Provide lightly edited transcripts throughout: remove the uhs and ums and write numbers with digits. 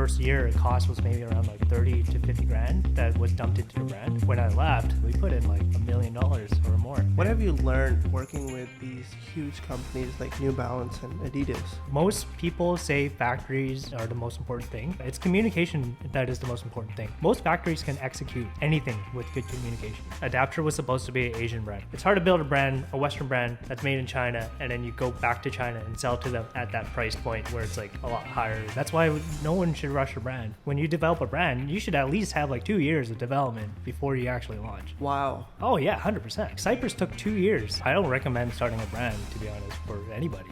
first year, the cost was maybe around like 30 to 50 grand that was dumped into the brand. When I left, we put in like $1 million or more. What have you learned working with these huge companies like New Balance and Adidas? Most people say factories are the most important thing. It's communication that is the most important thing. Most factories can execute anything with good communication. Adapture was supposed to be an Asian brand. It's hard to build a brand, a Western brand that's made in China, and then you go back to China and sell to them at that price point where it's like a lot higher. That's why no one should rush a brand. When you develop a brand, you should at least have like 2 years of development before you actually launch. Wow. Oh yeah, 100%. Cypress took 2 years. I don't recommend starting a brand, to be honest, for anybody.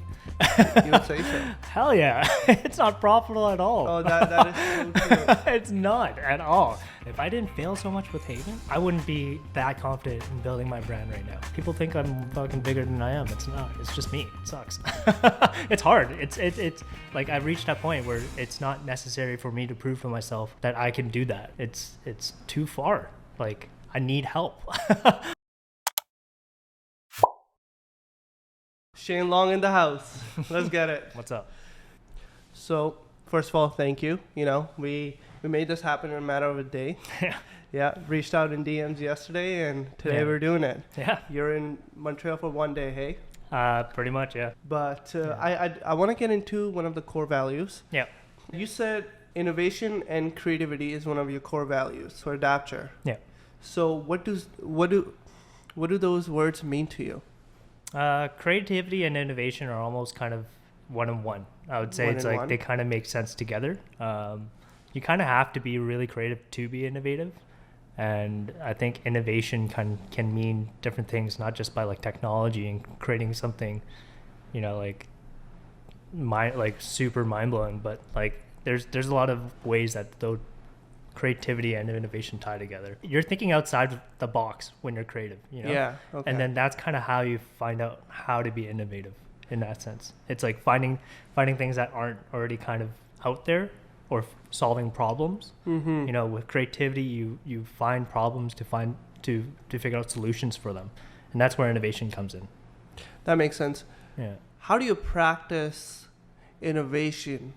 You would say so? Hell yeah. It's not profitable at all. Oh, that is so true. It's not at all. If I didn't fail so much with Haven, I wouldn't be that confident in building my brand right now. People think I'm fucking bigger than I am. It's not. It's just me. It sucks. It's hard. It's like I've reached that point where it's not necessary for me to prove to myself that I can do that. It's too far. Like I need help. Shane Long in the house. Let's get it. What's up? So, first of all, thank you. You know, we made this happen in a matter of a day. Yeah. Yeah, reached out in DMs yesterday, and today Yeah. we're doing it. Yeah. You're in Montreal for one day, hey? Pretty much, yeah. But I want to get into one of the core values. Yeah. You said innovation and creativity is one of your core values for Adapture. Yeah. So what do those words mean to you? Creativity and innovation are almost kind of one on one. I would say it's like they kind of make sense together. You kind of have to be really creative to be innovative. And I think innovation can mean different things, not just by like technology and creating something, you know, like super mind blowing, but like there's a lot of ways that those creativity and innovation tie together. You're thinking outside the box when you're creative, you know? Yeah. Okay. And then that's kind of how you find out how to be innovative in that sense. It's like finding things that aren't already kind of out there or solving problems. Mm-hmm. You know, with creativity, you find problems to figure out solutions for them. And that's where innovation comes in. That makes sense. Yeah. How do you practice innovation?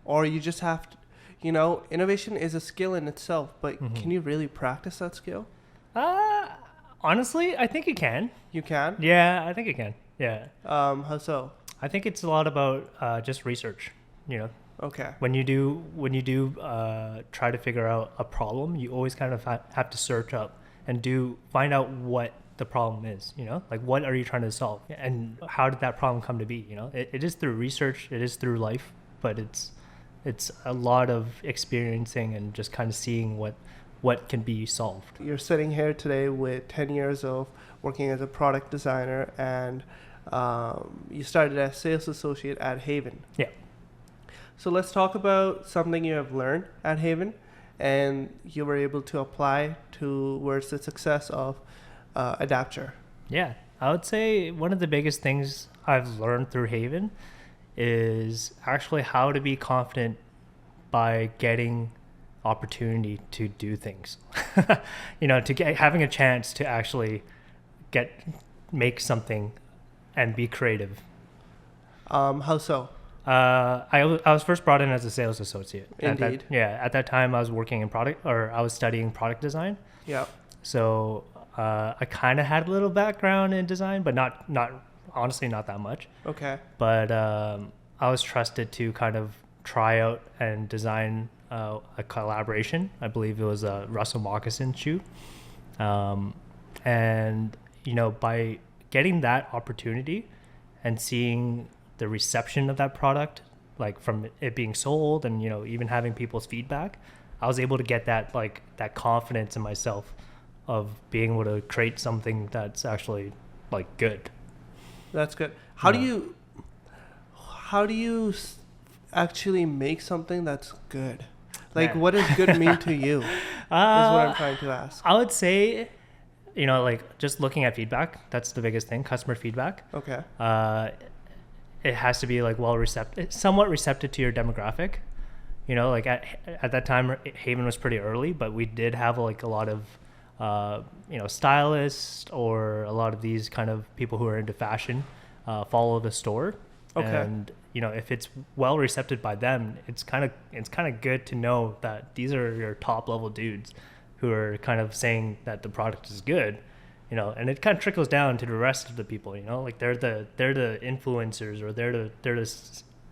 Or you just have to, you know, innovation is a skill in itself, but can you really practice that skill? Honestly, I think you can. You can? Yeah, I think you can. Yeah. How so? I think it's a lot about just research, you know. Okay. When you do try to figure out a problem, you always kind of have to search up and find out what the problem is, you know, like what are you trying to solve and how did that problem come to be, you know. It is through research, it is through life, but it's a lot of experiencing and just kind of seeing what can be solved. You're sitting here today with 10 years of working as a product designer, and you started as sales associate at Haven. Yeah. So let's talk about something you have learned at Haven and you were able to apply towards the success of Adapture. Yeah, I would say one of the biggest things I've learned through Haven is actually how to be confident by getting opportunity to do things. You know, having a chance to actually make something and be creative. How so? I was first brought in as a sales associate. Indeed. At that time I was working in I was studying product design. Yeah. So I kind of had a little background in design, but not honestly not that much. Okay. But I was trusted to kind of try out and design a collaboration. I believe it was a Russell Moccasin shoe. And, you know, by getting that opportunity and seeing the reception of that product, like from it being sold and, you know, even having people's feedback, I was able to get that confidence in myself of being able to create something that's actually like good. That's good. How do you actually make something that's good? Like, what does good mean to you? Is what I'm trying to ask. I would say, you know, like just looking at feedback, that's the biggest thing, customer feedback. Okay. It has to be like somewhat receptive to your demographic. You know, like at that time, Haven was pretty early, but we did have like a lot of, you know, stylists or a lot of these kind of people who are into fashion follow the store. Okay. And if it's well received by them, it's kind of good to know that these are your top level dudes who are kind of saying that the product is good, and it kind of trickles down to the rest of the people, like they're the influencers, or they're the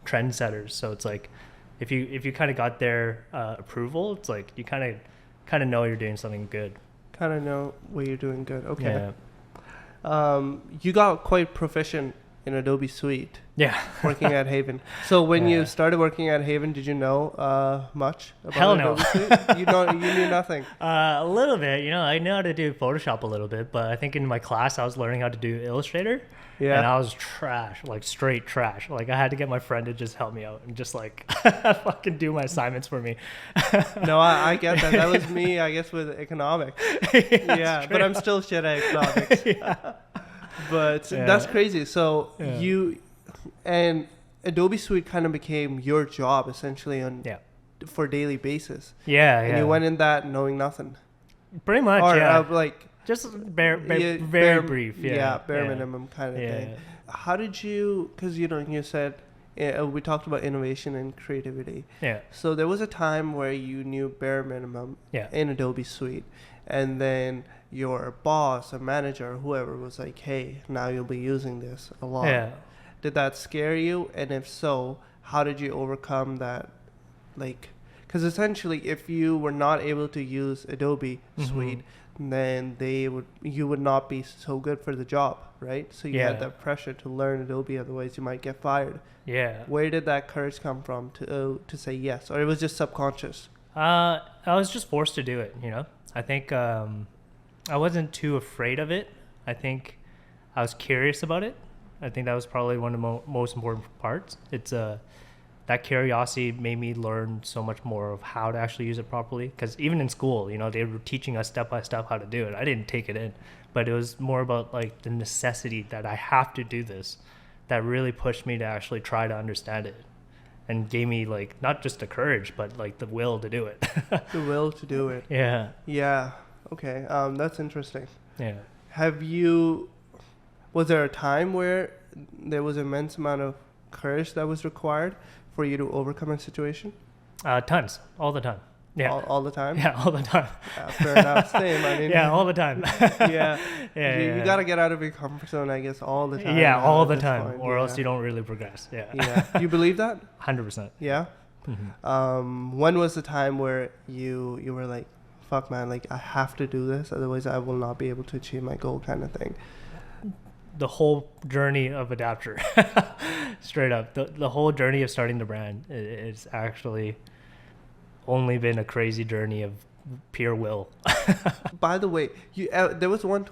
trendsetters. So it's like if you kind of got their approval, it's like you kind of know you're doing something good. Kind of know what you're doing good. Okay. Yeah. You got quite proficient in Adobe Suite. Yeah. Working at Haven. So when Yeah. you started working at Haven, did you know much about Hell no. Adobe Suite? You knew nothing. A little bit, I know how to do Photoshop a little bit, but I think in my class I was learning how to do Illustrator. Yeah. And I was trash, like straight trash. Like I had to get my friend to just help me out and just like fucking do my assignments for me. No, I get that. That was me, I guess, with economics. Yeah, but I'm still shit at economics. Yeah. But Yeah. that's crazy. So Yeah. you and Adobe Suite kind of became your job essentially Yeah. for daily basis. Yeah, And yeah. you went in that knowing nothing. Pretty much, Or yeah. like Just very brief. Yeah, bare minimum kind of Yeah. thing. How did you? Because you said we talked about innovation and creativity. Yeah. So there was a time where you knew bare minimum Yeah. in Adobe Suite, and then your boss or manager or whoever was like, "Hey, now you'll be using this a lot." Yeah. Did that scare you? And if so, how did you overcome that? Like, because essentially, if you were not able to use Adobe Suite, then you would not be so good for the job, right? So you had Yeah. that pressure to learn Adobe, otherwise you might get fired. Yeah. Where did that courage come from to say yes, or it was just subconscious? I was just forced to do it, I think I wasn't too afraid of it. I think I was curious about it. I think that was probably one of the most important parts. It's that curiosity made me learn so much more of how to actually use it properly. Because even in school, they were teaching us step by step how to do it. I didn't take it in, but it was more about like the necessity that I have to do this that really pushed me to actually try to understand it, and gave me like not just the courage, but like the will to do it. The will to do it. Yeah. Yeah. Okay. That's interesting. Yeah. Was there a time where there was immense amount of courage that was required for you to overcome a situation? Tons, all the time. Yeah. All the time? Yeah, all the time. Fair enough. Same. I mean, Yeah, all the time. yeah. Yeah. You got to get out of your comfp zone, I guess, all the time. Yeah, all at the this time, point. or Yeah. else you don't really progress. Yeah. Yeah. You believe that? 100%. Yeah. When was the time where you were like, fuck man, like I have to do this, otherwise I will not be able to achieve my goal kind of thing? The whole journey of Adapture, straight up, the whole journey of starting the brand is actually only been a crazy journey of pure will. By the way, there was one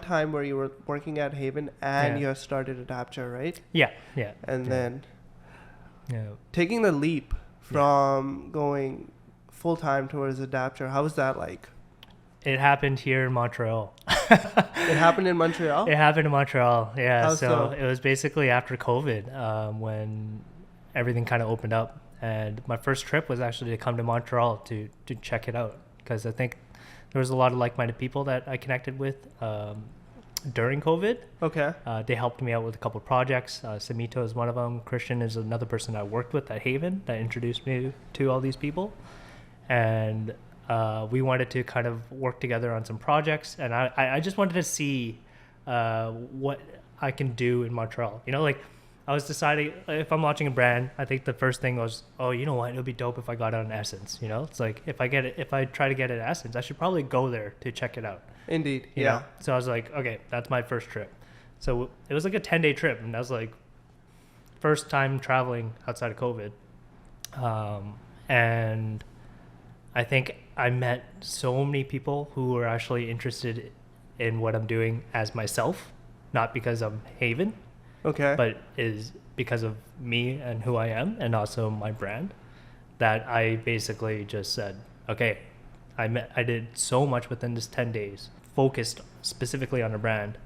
time where you were working at Haven and you had started Adapture, right? Yeah. And then Yeah. taking the leap from going full time towards Adapture, how was that like? It happened here in Montreal. It happened in Montreal? It happened in Montreal, yeah. How So so? it was basically after COVID, when everything kind of opened up. And my first trip was actually to come to Montreal to check it out, because I think there was a lot of like-minded people that I connected with during COVID. Okay. They helped me out with a couple of projects. Samito is one of them. Christian is another person I worked with at Haven that introduced me to all these people. And we wanted to kind of work together on some projects. And I just wanted to see what I can do in Montreal. Like I was deciding if I'm launching a brand, I think the first thing was, oh, you know what? It would be dope if I got it on Essence. It's like if I try to get it at Essence, I should probably go there to check it out. Indeed. You Yeah. know? So I was like, okay, that's my first trip. So it was like a 10-day trip, and that was like first time traveling outside of COVID. And I think I met so many people who were actually interested in what I'm doing as myself, not because I'm Haven, Okay. but is because of me and who I am, and also my brand, that I basically just said, okay, I did so much within this 10 days, focused specifically on a brand.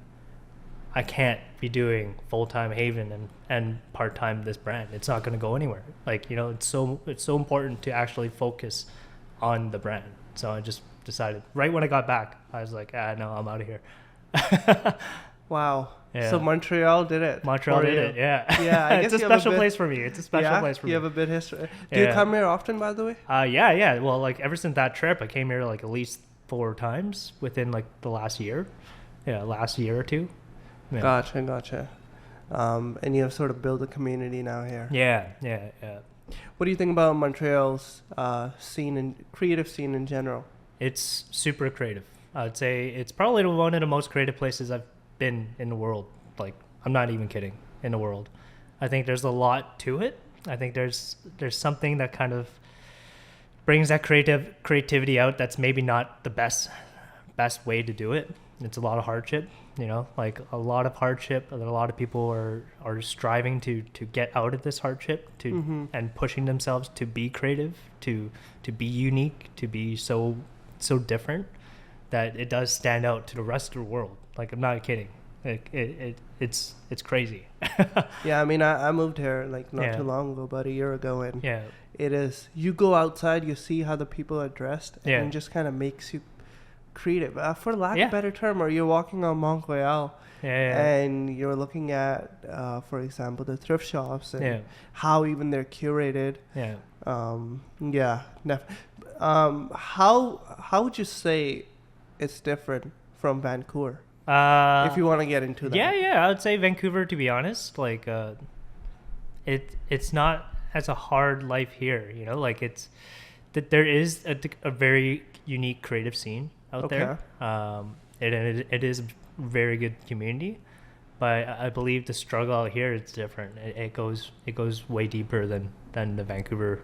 I can't be doing full-time Haven and part-time this brand. It's not going to go anywhere. Like, it's so important to actually focus on the brand. So I just decided right when I got back, I was like, no, I'm out of here. Wow. Yeah. So Montreal did it. Montreal for did you. it. Yeah. Yeah, I It's guess a you have special place for me. It's a special place for me. You have a bit history. Do you Yeah. come here often, by the way? Yeah. Well, like ever since that trip, I came here like at least 4 times within like the last year. Yeah, last year or two. Yeah. Gotcha. And you have sort of built a community now here. Yeah. What do you think about Montreal's scene and creative scene in general? It's super creative. I'd say it's probably one of the most creative places I've been in the world. Like, I'm not even kidding, in the world. I think there's a lot to it. I think there's something that kind of brings that creativity out that's maybe not the best way to do it. It's a lot of hardship, like a lot of hardship, and a lot of people are striving to get out of this hardship and pushing themselves to be creative, to be unique, to be so different that it does stand out to the rest of the world. Like, I'm not kidding. It's crazy. Yeah, I mean, I moved here like not too long ago, about a year ago, and Yeah. it is, you go outside, you see how the people are dressed, Yeah. and it just kind of makes you creative, for lack of a better term. Or you're walking on Mont Royal, and you're looking at, for example, the thrift shops and how even they're curated. How would you say it's different from Vancouver? If you want to get into that. Yeah, I would say Vancouver, to be honest. Like, it's not as a hard life here, like it's that there is a very unique creative scene out there. It is a very good community, but I believe the struggle out here is different. It goes way deeper than the Vancouver,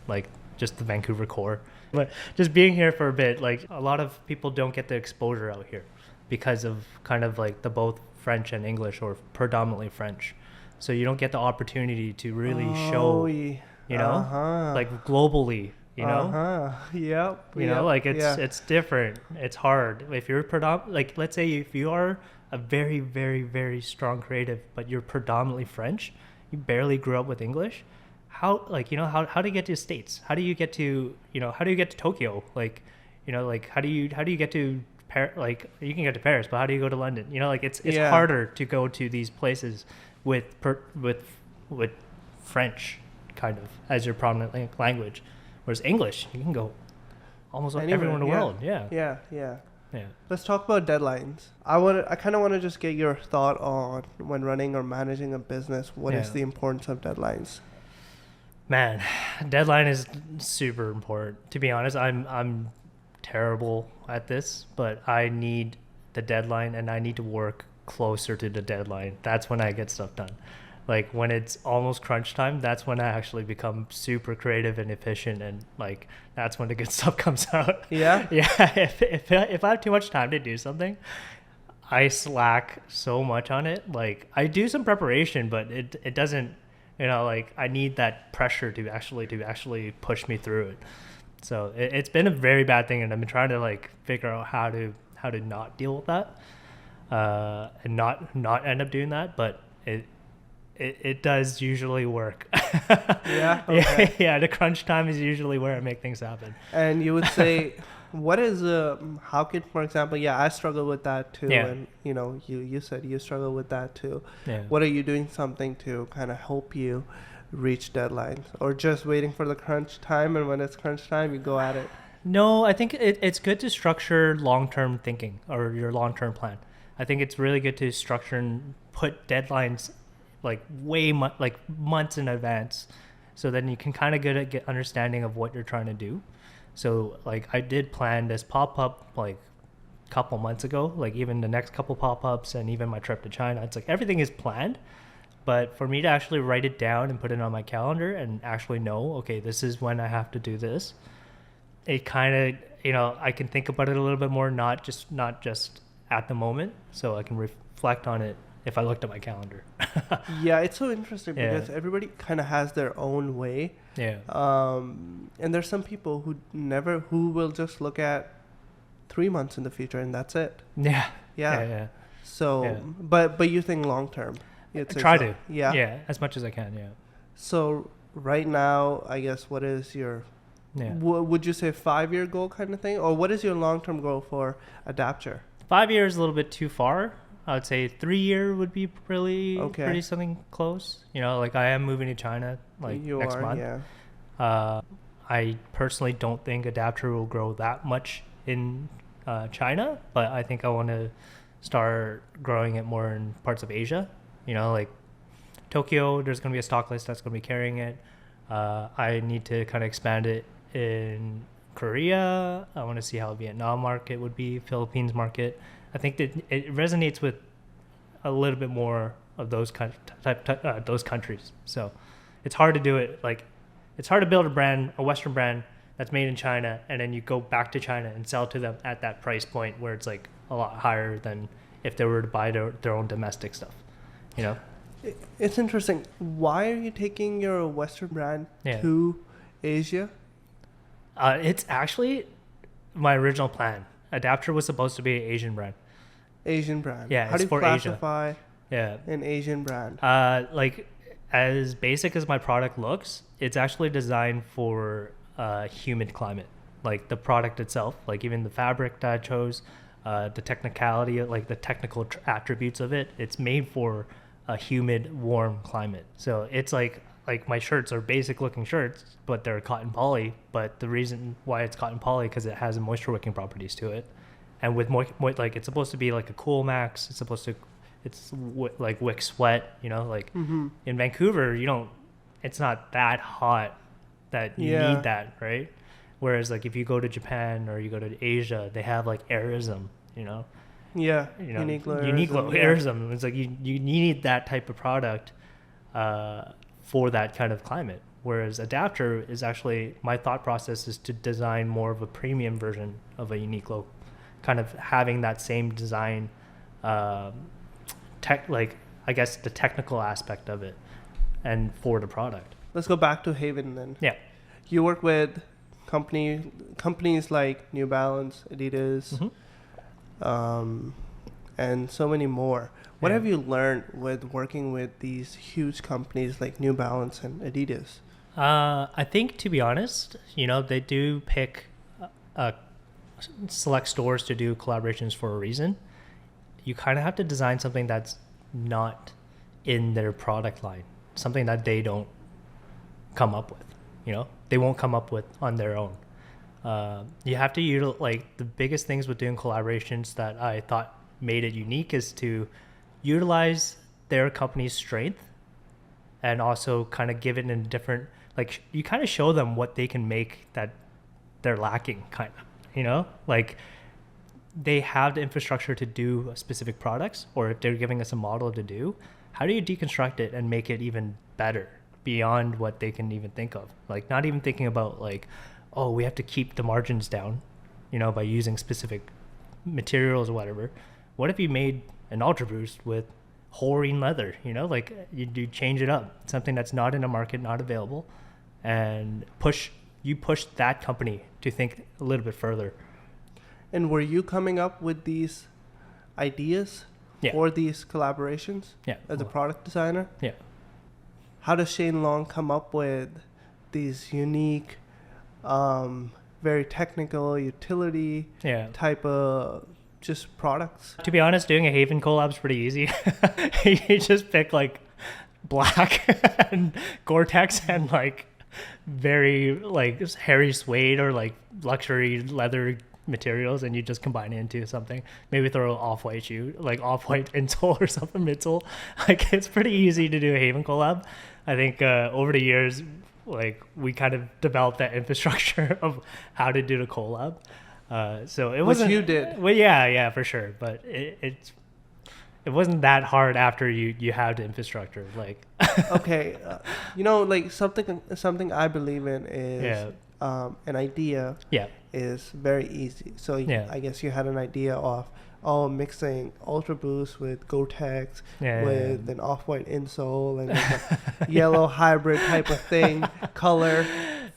like just the Vancouver core. But just being here for a bit, like a lot of people don't get the exposure out here because of kind of like the both French and English, or predominantly French. So you don't get the opportunity to really show, like globally, like it's different. It's hard. If you're like, let's say if you are a very, very, very strong creative, but you're predominantly French, you barely grew up with English. How do you get to the States? How do you get to, how do you get to Tokyo? Like, how do you get to like, you can get to Paris, but how do you go to London? Like it's harder to go to these places with French kind of as your prominent language, whereas English, you can go almost everywhere in the world. Yeah. Let's talk about deadlines. I kind of want to just get your thought on, when running or managing a business, what is the importance of deadlines? Man, deadline is super important. To be honest, I'm terrible at this, but I need the deadline, and I need to work closer to the deadline. That's when I get stuff done. Like when it's almost crunch time, that's when I actually become super creative and efficient, and like that's when the good stuff comes out. Yeah. If I have too much time to do something, I slack so much on it. Like I do some preparation, but it doesn't, like I need that pressure to actually push me through it. So it's been a very bad thing, and I've been trying to like figure out how to not deal with that, and not end up doing that. But it does usually work. Yeah. Okay. Yeah. The crunch time is usually where I make things happen. And you would say, what is how can, for example, I struggle with that too, and you said you struggle with that too. What are you doing something to kind of help you reach deadlines, or just waiting for the crunch time, and when it's crunch time you go at it? No, I think it's good to structure long-term thinking, or your long-term plan. I think it's really good to structure and put deadlines like like months in advance, so then you can kind of get understanding of what you're trying to do. So like I did plan this pop-up like a couple months ago, like even the next couple pop-ups, and even my trip to China. It's like everything is planned, but for me to actually write it down and put it on my calendar and actually know, okay, this is when I have to do this, it kind of, I can think about it a little bit more, not just at the moment, so I can reflect on it if I looked at my calendar. Yeah, it's so interesting because everybody kind of has their own way. Yeah. And there's some people who will just look at 3 months in the future and that's it. Yeah. So, but you think long term? Try to. Yeah, as much as I can. Yeah. So right now, I guess, what is your would you say 5-year goal kind of thing, or what is your long term goal for Adapture? 5 years is a little bit too far. I would say 3 year would be really Okay. pretty something close. You know, like I am moving to China like You next are, month. yeah. I personally don't think adapture will grow that much in China, but I think I want to start growing it more in parts of Asia. You know, like Tokyo, there's going to be a stock list that's going to be carrying it. I need to kind of expand it in Korea. I want to see how Vietnam market would be, Philippines market. I think that it resonates with a little bit more of those those countries. So it's hard to do it. Like it's hard to build a brand, a Western brand that's made in China, and then you go back to China and sell to them at that price point where it's like a lot higher than if they were to buy their own domestic stuff. You know. It's interesting. Why are you taking your Western brand Yeah. to Asia? It's actually my original plan. Adapture was supposed to be an Asian brand. Asian brand. Yeah, How it's do you for Asia. classify Yeah. an Asian brand? Like as basic as my product looks, it's actually designed for humid climate. Like the product itself, like even the fabric that I chose, the technicality, like the technical attributes of it, it's made for a humid, warm climate. So it's like my shirts are basic looking shirts, but they're cotton poly. But the reason why it's cotton poly because it has moisture wicking properties to it, and with like it's supposed to be like a cool max. It's like wick sweat. You know, like in Vancouver, it's not that hot that you Yeah. need that, right? Whereas like if you go to Japan or you go to Asia, they have like airism. You know. Yeah. Uniqlo Uniqlo airism. It's like you need that type of product for that kind of climate. Whereas adapture is actually, my thought process is to design more of a premium version of a Uniqlo, kind of having that same design, like I guess the technical aspect of it, and for the product. Let's go back to Haven then. Yeah. You work with companies like New Balance, Adidas, and so many more. What Yeah. have you learned with working with these huge companies like New Balance and Adidas? I think, to be honest, they do pick select stores to do collaborations for a reason. You kind of have to design something that's not in their product line, something that they don't come up with. They won't come up with on their own. You have to utilize, like, the biggest things with doing collaborations that I thought made it unique is to utilize their company's strength and also kind of give it in a different, like, you kind of show them what they can make that they're lacking, kind of, like they have the infrastructure to do specific products, or if they're giving us a model to do, how do you deconstruct it and make it even better beyond what they can even think of? Like, not even thinking about like, oh, we have to keep the margins down, by using specific materials or whatever. What if you made an Ultra Boost with Horine leather, like you do change it up, something that's not in the market, not available, and push that company to think a little bit further. And were you coming up with these ideas for these collaborations as a product designer? Yeah. How does Shane Long come up with these unique, very technical, utility type of just products? To be honest, doing a Haven collab is pretty easy. You just pick like black and Gore-Tex and like very like hairy suede or like luxury leather materials, and you just combine it into something. Maybe throw an off-white shoe, like off-white insole or something midsole. Like, it's pretty easy to do a Haven collab. I think over the years, like, we kind of developed that infrastructure of how to do the collab. So it wasn't. Which you did. Well, yeah, for sure. But it wasn't that hard after you have the infrastructure. Like, okay, like something I believe in is an idea. Is very easy. So I guess you had an idea of mixing Ultra Boost with Gore-Tex with an off-white insole and like a yellow hybrid type of thing, color.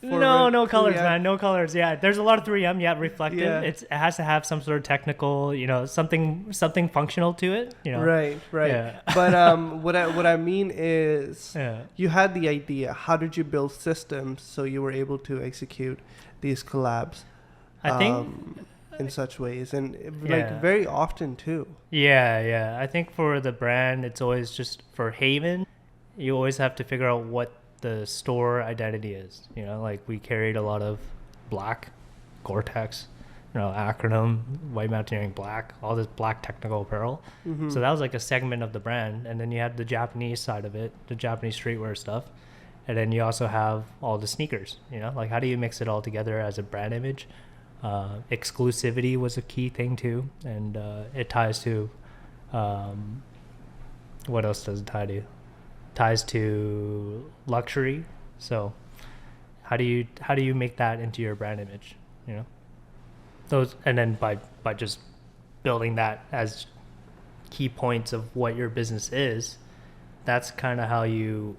No colors, man. No colors. Yeah, there's a lot of 3M. Reflective. Yeah. It has to have some sort of technical, something functional to it. Right. Yeah. But what I mean is, you had the idea. How did you build systems so you were able to execute these collabs? in such ways, and Yeah. like very often too. Yeah. I think for the brand, it's always just for Haven, you always have to figure out what the store identity is. You know, like we carried a lot of black, Gore-Tex, acronym, white mountaineering black, all this black technical apparel. Mm-hmm. So that was like a segment of the brand. And then you had the Japanese side of it, the Japanese streetwear stuff. And then you also have all the sneakers, like how do you mix it all together as a brand image? Exclusivity was a key thing too. And it ties to, what else does it tie to? Ties to luxury. So how do you make that into your brand image? Those, and then by just building that as key points of what your business is, that's kind of how you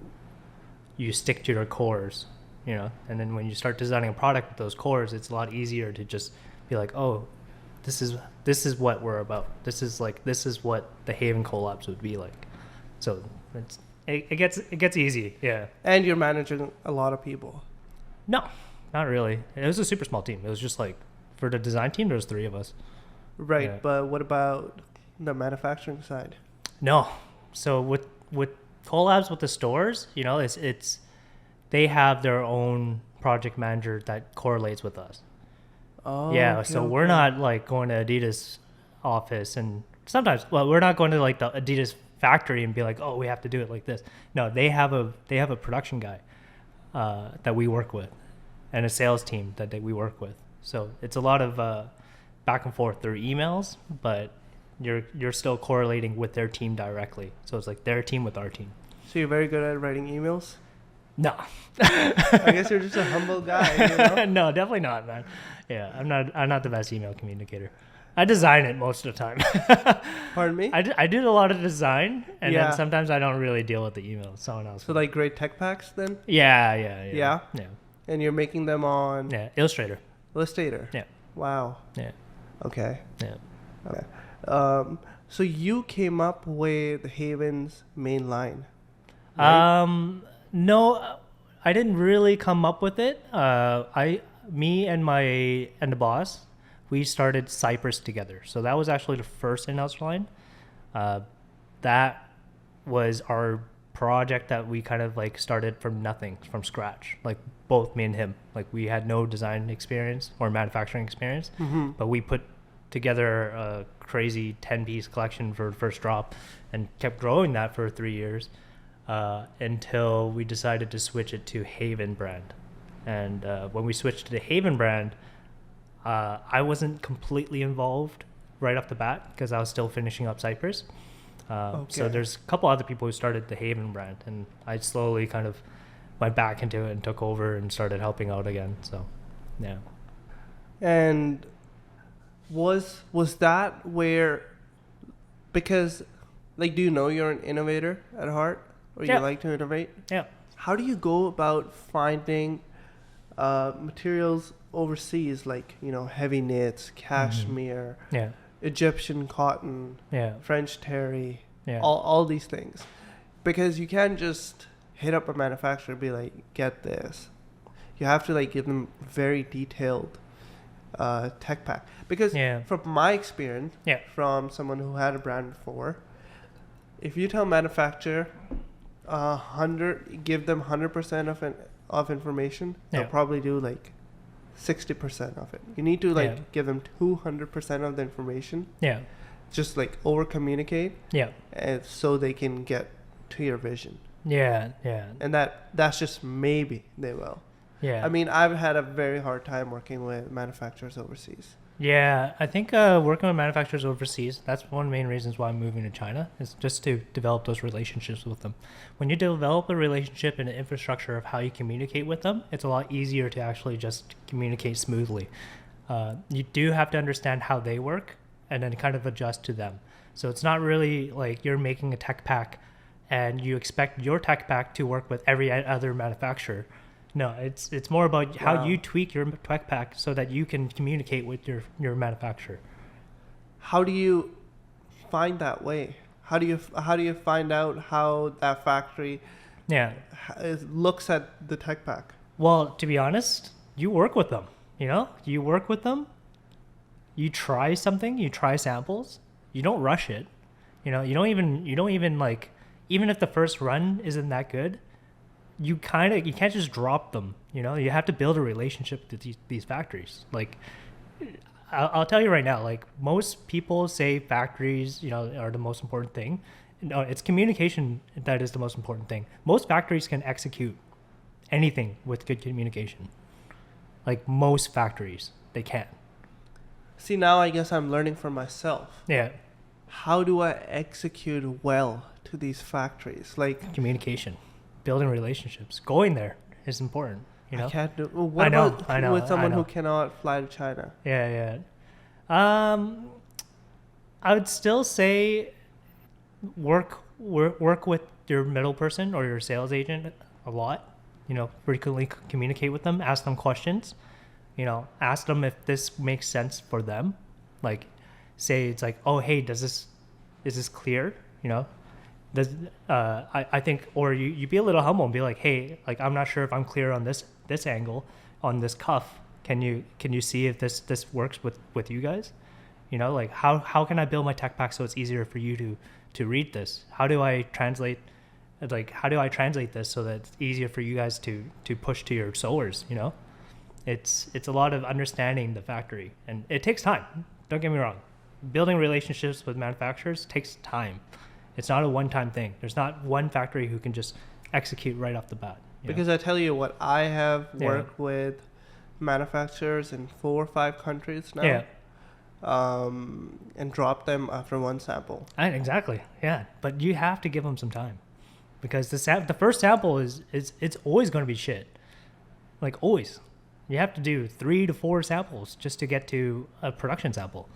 stick to your cores, and then when you start designing a product with those cores, it's a lot easier to just be like, oh, this is what we're about. This is what the Haven collabs would be like. So it gets easy. Yeah. And you're managing a lot of people. No, not really. It was a super small team. It was just like, for the design team, there was 3 of us. Right, Yeah. but what about the manufacturing side? No. So with collabs with the stores, it's they have their own project manager that correlates with us. Oh, Yeah. okay, So we're not like going to Adidas office, and sometimes, well, we're not going to like the Adidas factory and be like, oh, we have to do it like this. No, they have a production guy that we work with, and a sales team that we work with. So it's a lot of back and forth through emails, but you're still correlating with their team directly. So it's like their team with our team. So you're very good at writing emails? No. I guess you're just a humble guy, No, definitely not, man. Yeah, I'm not the best email communicator. I design it most of the time. Pardon me? I do a lot of design, and Yeah. then sometimes I don't really deal with the emails. Someone else. So like great tech packs then? Yeah. Yeah? Yeah. And you're making them on Yeah. Illustrator. Illustrator? Yeah. Wow. Yeah. Okay. Yeah. Okay. So you came up with Haven's main line, right? No, I didn't really come up with it. Me and the boss, we started Cypress together. So that was actually the first in-house line. That was our project that we kind of like started from nothing, from scratch. Like both me and him, like we had no design experience or manufacturing experience, but we put together a crazy 10-piece collection for the first drop and kept growing that for 3 years until we decided to switch it to Haven brand. And when we switched to the Haven brand, I wasn't completely involved right off the bat because I was still finishing up Cypress. So there's a couple other people who started the Haven brand, and I slowly kind of went back into it and took over and started helping out again. So, yeah. And was that where, because like, do you know you're an innovator at heart, or Yeah. you like to innovate? Yeah. How do you go about finding materials overseas, like, heavy knits, cashmere, Yeah. Egyptian cotton, Yeah. French terry, Yeah. all these things? Because you can't just hit up a manufacturer and be like, get this. You have to like give them very detailed tech pack. Because Yeah. from my experience, Yeah. from someone who had a brand before, if you tell manufacturer give them 100% of information, Yeah. they'll probably do like 60% of it. You need to like Yeah. give them 200% of the information. Yeah. Just like over communicate, Yeah. and so they can get to your vision. Yeah. Yeah. And that's just maybe they will. Yeah. I mean, I've had a very hard time working with manufacturers overseas. Yeah, I think working with manufacturers overseas, that's one of the main reasons why I'm moving to China, is just to develop those relationships with them. When you develop a relationship and an infrastructure of how you communicate with them, it's a lot easier to actually just communicate smoothly. You do have to understand how they work and then kind of adjust to them. So it's not really like you're making a tech pack and you expect your tech pack to work with every other manufacturer. No, it's more about how you tweak your tech pack so that you can communicate with your manufacturer. How do you find that way? How do you find out how that factory looks at the tech pack? Well, to be honest, you work with them. You work with them, you try something, you try samples, you don't rush it. You don't even like, even if the first run isn't that good, you can't just drop them. You have to build a relationship with these factories. Like, I'll tell you right now, like, most people say factories, are the most important thing. No, it's communication that is the most important thing. Most factories can execute anything with good communication. Like, most factories, they can. See, now I guess I'm learning for myself. Yeah. How do I execute well to these factories? Like, Communication, building relationships, going there is important. I can't do. What I know, about I know, with someone I know. who cannot fly to China? Yeah. I would still say work with your middle person or your sales agent a lot. Frequently communicate with them, ask them questions. Ask them if this makes sense for them. Like, say it's like, oh, hey, is this clear? I think, or you be a little humble and be like, hey, like, I'm not sure if I'm clear on this angle, on this cuff. Can you see if this works with you guys? Like, how can I build my tech pack so it's easier for you to read this? How do I translate this so that it's easier for you guys to push to your sewers? It's a lot of understanding the factory, and it takes time. Don't get me wrong. Building relationships with manufacturers takes time. It's not a one-time thing. There's not one factory who can just execute right off the bat. Because I tell you what, I have worked with manufacturers in 4 or 5 countries now. Yeah. And dropped them after one sample. Exactly. Yeah. But you have to give them some time, because the first sample is it's always going to be shit. Like, always. You have to do 3 to 4 samples just to get to a production sample.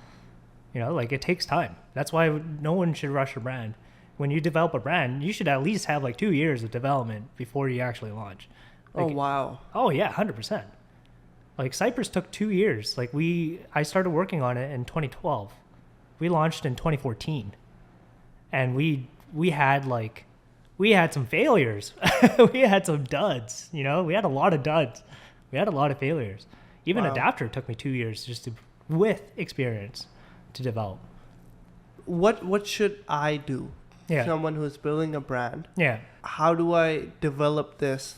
Like, it takes time. That's why no one should rush a brand. When you develop a brand, you should at least have like 2 years of development before you actually launch. Like, oh, wow. Oh yeah, 100%. Like, Cypress took 2 years. Like, I started working on it in 2012. We launched in 2014, and we had some failures. We had some duds. We had a lot of duds. We had a lot of failures. Even Adapture took me 2 years just with experience to develop. What should I do? Yeah. Someone who's building a brand. Yeah. How do I develop this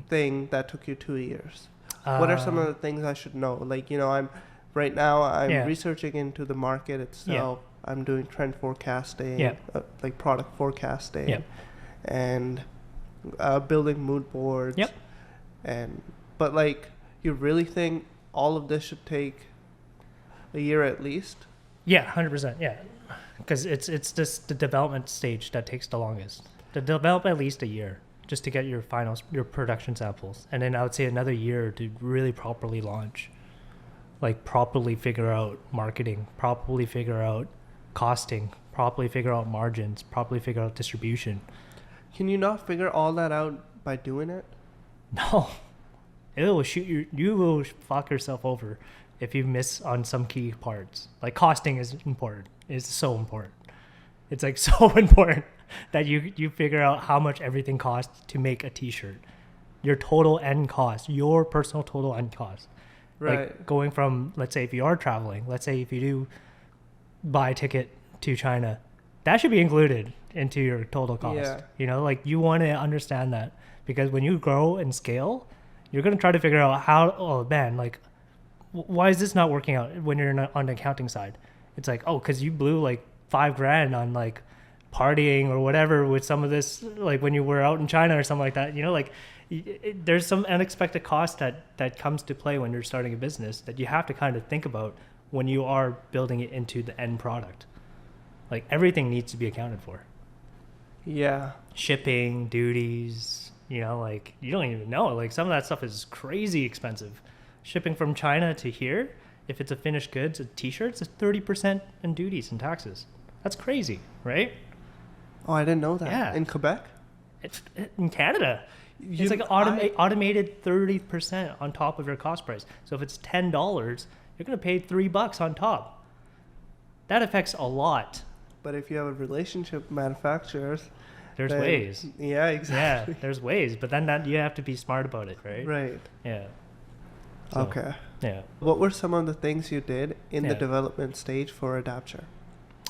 thing that took you 2 years? What are some of the things I should know? Like, I'm researching into the market itself. Yeah. I'm doing trend forecasting, like product forecasting, and building mood boards. Yep. But like, you really think all of this should take a year at least? Yeah, 100%. Yeah, because it's just the development stage that takes the longest. To develop at least a year just to get your production samples, and then I would say another year to really properly launch, like properly figure out marketing, properly figure out costing, properly figure out margins, properly figure out distribution. Can you not figure all that out by doing it? No, it will you will fuck yourself over if you miss on some key parts. Like, costing is important. It's so important. It's like so important that you figure out how much everything costs to make a t-shirt. Your total end cost, your personal total end cost. Right. Like, going from, let's say if you are traveling, let's say if you do buy a ticket to China, that should be included into your total cost. Yeah. Like, you want to understand that, because when you grow and scale, you're going to try to figure out why is this not working out when you're not on the accounting side? It's like, because you blew like $5,000 on like partying or whatever with some of this, like when you were out in China or something like that. There's some unexpected cost that comes to play when you're starting a business that you have to kind of think about when you are building it into the end product. Like, everything needs to be accounted for. Yeah. Shipping, duties, like, you don't even know. Like, some of that stuff is crazy expensive. Shipping from China to here, if it's a finished goods, a t-shirts, it's 30% in duties and taxes. That's crazy, right? Oh, I didn't know that. Yeah. In Quebec? It's in Canada. It's like automated 30% on top of your cost price. So if it's $10, you're going to pay $3 on top. That affects a lot. But if you have a relationship with manufacturers, there's ways. Yeah, exactly. Yeah, there's ways. But then you have to be smart about it, right? Right. Yeah. So. Okay. Yeah. What were some of the things you did in the Yeah. development stage for Adapture?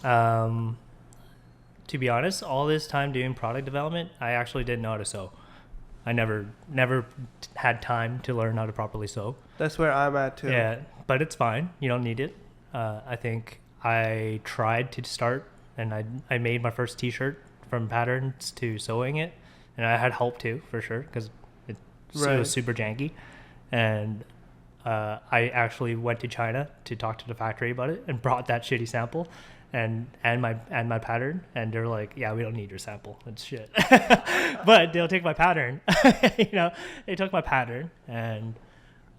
To be honest, all this time doing product development, I actually didn't know how to sew. I never had time to learn how to properly sew. That's where I'm at too. Yeah, but it's fine. You don't need it. I think I tried to start, and I made my first T-shirt from patterns to sewing it, and I had help too, for sure, because it was super janky. And I actually went to China to talk to the factory about it and brought that shitty sample and my pattern, and they're like, yeah, we don't need your sample, it's shit. But they'll take my pattern. They took my pattern, and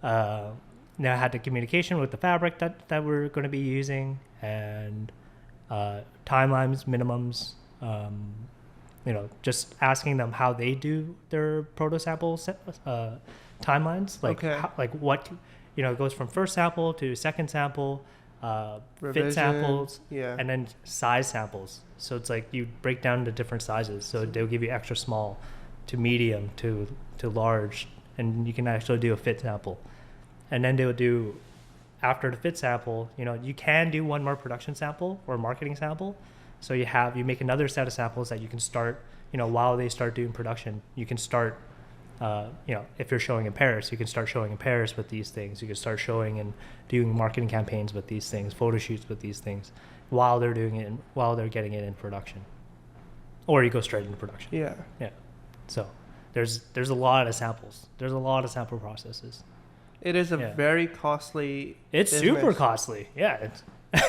now I had the communication with the fabric that we're going to be using, and timelines, minimums, just asking them how they do their proto sample timelines, like what it goes from first sample to second sample, fit samples, and then size samples. So it's like you break down the different sizes. So they'll give you extra small to medium to large, and you can actually do a fit sample. And then they'll do, after the fit sample, you can do one more production sample or marketing sample. So you make another set of samples that you can start, while they start doing production. You can start, if you're showing in Paris, you can start showing in Paris with these things. You can start showing and doing marketing campaigns with these things, photo shoots with these things, while they're doing it, while they're getting it in production. Or you go straight into production. Yeah. Yeah. So there's a lot of samples. There's a lot of sample processes. It is a very costly. It's business. Super costly. Yeah,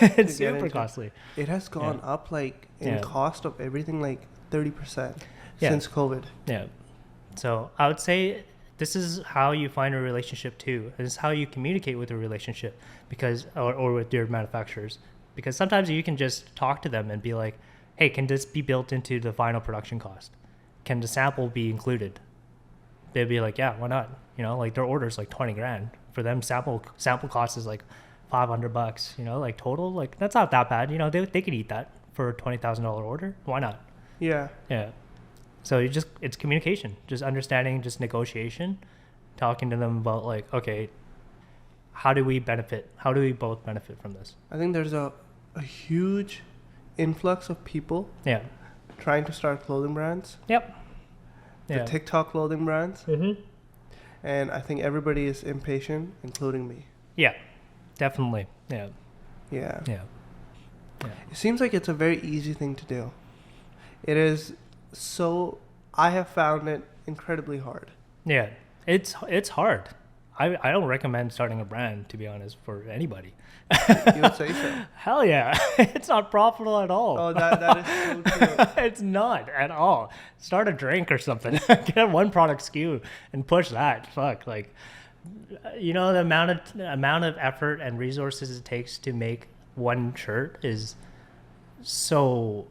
it's super costly. It has gone up in cost of everything 30% since COVID. Yeah. So I would say this is how you find a relationship too. This is how you communicate with a relationship, or with your manufacturers, because sometimes you can just talk to them and be like, hey, can this be built into the final production cost? Can the sample be included? They'd be like, yeah, why not? Their order's like 20 grand. For them, sample cost is like $500, total. That's not that bad. They could eat that for a $20,000 order. Why not? Yeah. Yeah. So it's communication, just understanding, just negotiation, talking to them about okay, how do we both benefit from this? I think there's a huge influx of people trying to start clothing brands. Yep. The TikTok clothing brands. Mm-hmm. And I think everybody is impatient, including me. Yeah, definitely. Yeah. Yeah. Yeah. It seems like it's a very easy thing to do. It is. So I have found it incredibly hard. Yeah, it's hard. I don't recommend starting a brand, to be honest, for anybody. You would say so? Hell yeah. It's not profitable at all. Oh, that is so true. It's not at all. Start a drink or something. Get one product SKU and push that. Fuck, the amount of effort and resources it takes to make one shirt is so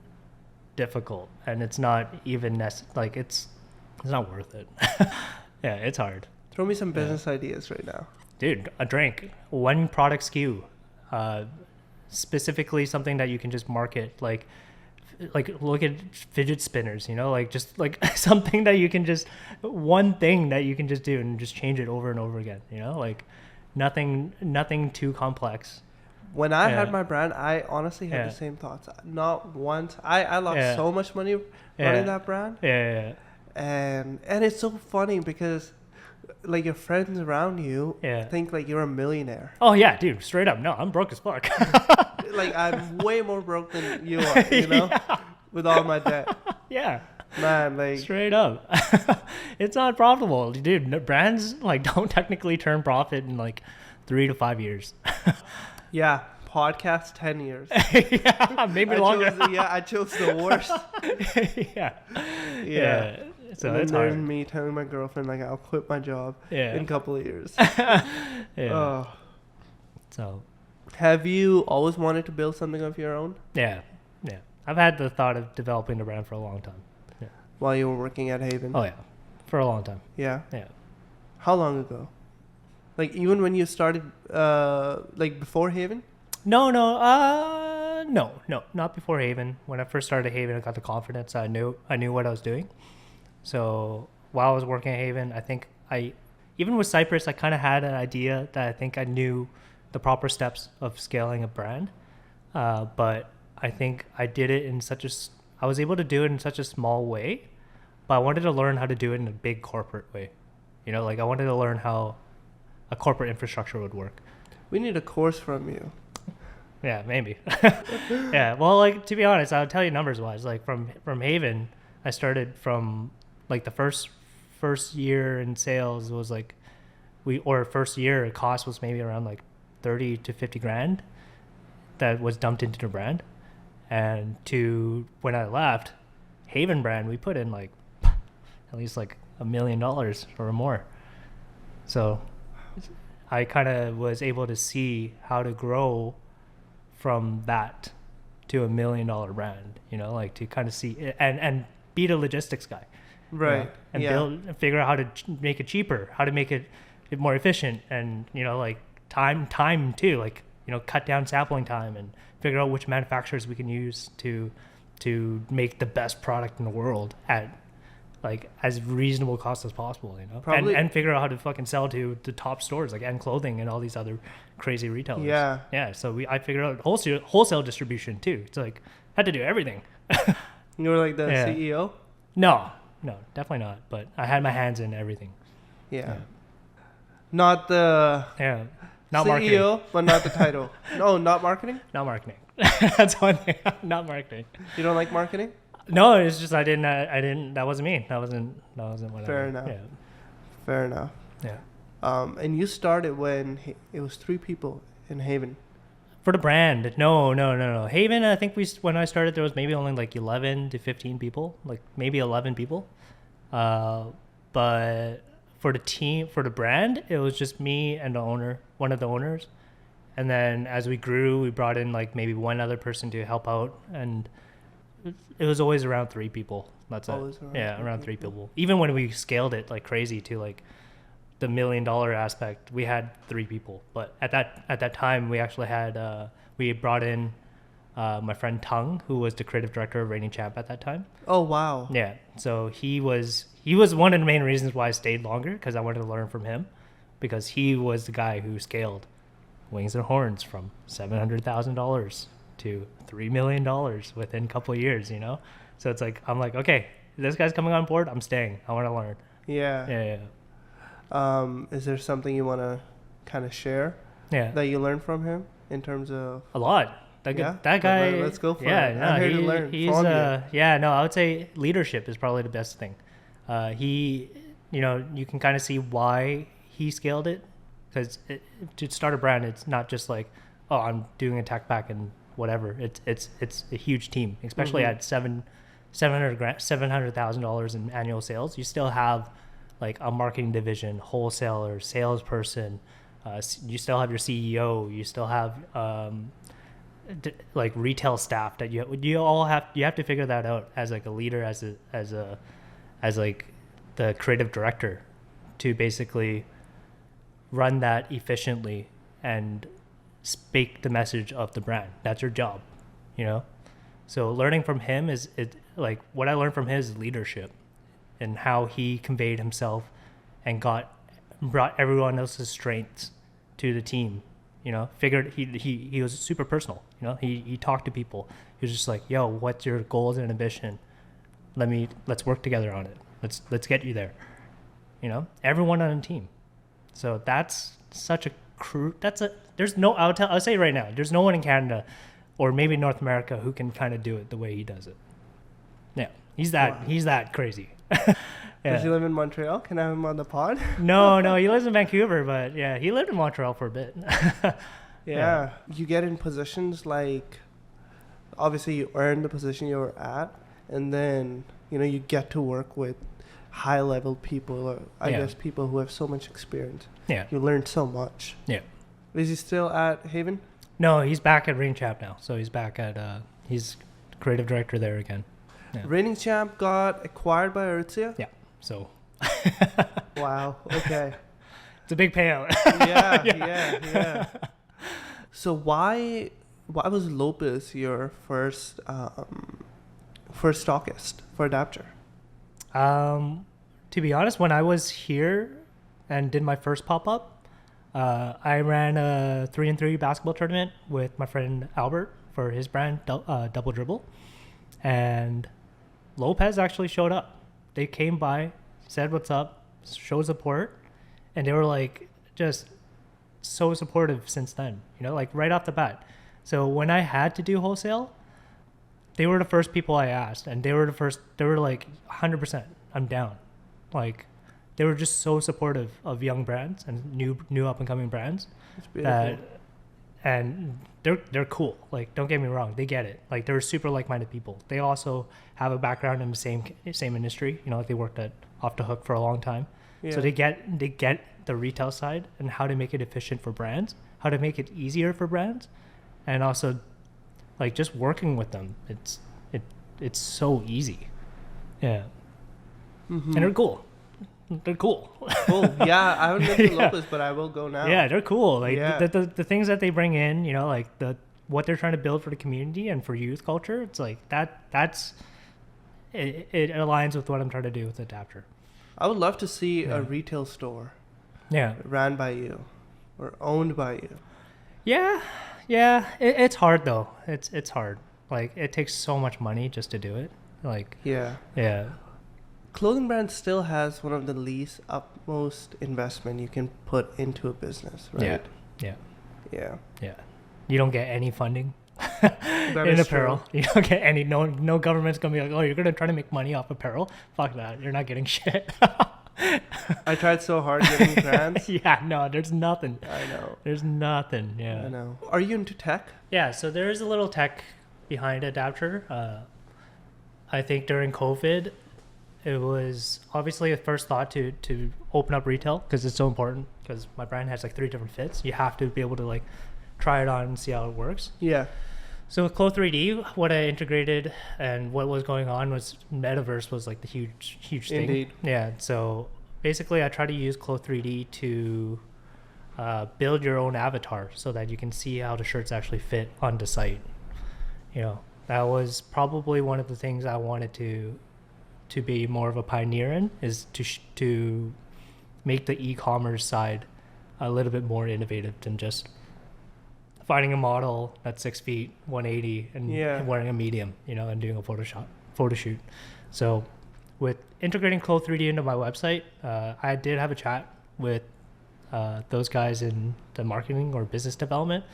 difficult, and it's not even it's not worth it. Yeah, it's hard. Throw me some business ideas right now, dude. A drink, one product SKU, specifically something that you can just market, like look at fidget spinners, just something that you can just, one thing that you can just do and just change it over and over again, nothing too complex. When I had my brand, I honestly had the same thoughts. Not once. I lost so much money running that brand. Yeah. And it's so funny because your friends around you think you're a millionaire. Oh yeah, dude, straight up. No, I'm broke as fuck. I'm way more broke than you are, with all my debt. Yeah. Man, straight up. It's not profitable, dude. Brands don't technically turn profit in 3 to 5 years. Yeah, podcast 10 years. Yeah, maybe longer. I chose the worst. Yeah. So and it's then there's hard. me telling my girlfriend I'll quit my job in a couple of years. Yeah. So, have you always wanted to build something of your own? Yeah. I've had the thought of developing a brand for a long time. Yeah. While you were working at Haven? Oh yeah, for a long time. Yeah. Yeah. How long ago? Even when you started, before Haven? No, not before Haven. When I first started Haven, I got the confidence. I knew what I was doing. So while I was working at Haven, I think even with Cyprus, I kind of had an idea that I think I knew the proper steps of scaling a brand. But I think I did it in I was able to do it in such a small way, but I wanted to learn how to do it in a big corporate way. You know, like I wanted to learn how a corporate infrastructure would work. We need a course from you. Yeah, maybe. Yeah. Well, like, to be honest, I'll tell you numbers wise, like from Haven, I started from like the first year in sales was like first year cost was maybe around like 30 to 50 grand that was dumped into the brand. And to when I left Haven brand, we put in like at least like $1 million or more. So I kind of was able to see how to grow from that to $1 million brand, you know, like to kind of see it and be the logistics guy. Right. You know, and figure out how to make it cheaper, how to make it more efficient, and, you know, like time too, like, you know, cut down sampling time and figure out which manufacturers we can use to make the best product in the world at like as reasonable cost as possible, you know. Probably, and figure out how to fucking sell to the top stores like End Clothing and all these other crazy retailers. Yeah. So I figured out wholesale distribution too. It's like I had to do everything. You were like the CEO? No, definitely not. But I had my hands in everything. Yeah. Not the not CEO, marketing. but not the title. No, not marketing? Not marketing. That's one thing. Not marketing. You don't like marketing? No, it's just I didn't. That wasn't me. That wasn't what. Fair enough. Yeah. Fair enough. Yeah. And you started when it was 3 people in Haven. For the brand, no. Haven, I think when I started, there was maybe only like 11 to 15 people, like maybe 11 people. But for the team, for the brand, it was just me and the owner, one of the owners. And then as we grew, we brought in like maybe one other person to help out, and it was always around 3 people. That's it. Around 3 people. Even when we scaled it like crazy to like the $1 million aspect, we had 3 people. But at that time, we actually had we brought in my friend Tung, who was the creative director of Reigning Champ at that time. Oh wow! Yeah, so he was one of the main reasons why I stayed longer, because I wanted to learn from him, because he was the guy who scaled Wings and Horns from $700,000 to $3 million within a couple of years. You know, so it's like I'm like, okay, this guy's coming on board. I'm staying. I want to learn. Yeah. Is there something you want to kind of share? Yeah. That you learned from him in terms of a lot. That guy. Let's go for it. I'm here to learn he's, from you. I would say leadership is probably the best thing. He, you know, you can kind of see why he scaled it, because to start a brand, it's not just like, oh, I'm doing a tech pack and whatever. It's a huge team, especially at $700,000 in annual sales. You still have like a marketing division, wholesaler, salesperson. You still have your CEO. You still have like retail staff that you have to figure that out as like a leader, as like the creative director, to basically run that efficiently and speak the message of the brand. That's your job, you know. So learning from him is like what I learned from his leadership and how he conveyed himself and brought everyone else's strengths to the team. You know, figured he was super personal. You know, he talked to people. He was just like, yo, what's your goals and ambition? Let's work together on it. Let's get you there. You know, everyone on a team. So that's such a I'll say right now, there's no one in Canada or maybe North America who can kind of do it the way he does it. Yeah, he's that crazy. Yeah. Does he live in Montreal? Can I have him on the pod? No, he lives in Vancouver, but yeah, he lived in Montreal for a bit. Yeah. You get in positions like, obviously you earn the position you were at, and then, you know, you get to work with high level people, or I guess people who have so much experience. Yeah. You learn so much. Yeah. Is he still at Haven? No, he's back at Reigning Champ now. So he's back at, he's creative director there again. Yeah. Reigning Champ got acquired by Aritzia? Yeah. So. Wow. Okay. It's a big payout. Yeah. So why was Lopez your first stockist for Adapture? To be honest, when I was here and did my first pop-up. I ran a 3-on-3 basketball tournament with my friend Albert for his brand, Double Dribble. And Lopez actually showed up. They came by, said what's up, showed support, and they were like just so supportive since then, like right off the bat. So when I had to do wholesale, they were the first people I asked, and they were like 100%, I'm down. Like they were just so supportive of young brands and new up and coming brands. It's beautiful. And they're cool. Like, don't get me wrong, they get it. Like, they're super like-minded people. They also have a background in the same industry. Like they worked at Off the Hook for a long time. Yeah. So they get the retail side and how to make it efficient for brands, how to make it easier for brands, and also like just working with them. It's so easy. Yeah. Mm-hmm. And they're cool. Cool. Yeah, I haven't been to Lopez, but I will go now. Yeah, they're cool. Like the things that they bring in, like what they're trying to build for the community and for youth culture. It's like that's it aligns with what I'm trying to do with Adapture. I would love to see a retail store. Yeah. Ran by you or owned by you. Yeah. It's hard though. It's hard. Like it takes so much money just to do it. Like yeah. Clothing brand still has one of the least utmost investment you can put into a business, right? Yeah. You don't get any funding in apparel. True. You don't get any. No government's gonna be like, oh, you're gonna try to make money off apparel. Fuck that. You're not getting shit. I tried so hard getting grants. There's nothing. I know. There's nothing. Yeah. I know. Are you into tech? Yeah. So there is a little tech behind Adapture. I think during COVID, it was obviously a first thought to open up retail because it's so important, because my brand has like 3 different fits. You have to be able to like try it on and see how it works. Yeah. So with Clo3D, what I integrated and what was going on was metaverse was like the huge thing. Indeed. Yeah. So basically I try to use Clo3D to build your own avatar so that you can see how the shirts actually fit on the site. That was probably one of the things I wanted to be more of a pioneer in, is to make the e-commerce side a little bit more innovative than just finding a model that's 6 feet, 180, and wearing a medium, and doing a photo shoot. So with integrating Clo3D into my website, I did have a chat with those guys in the marketing or business development.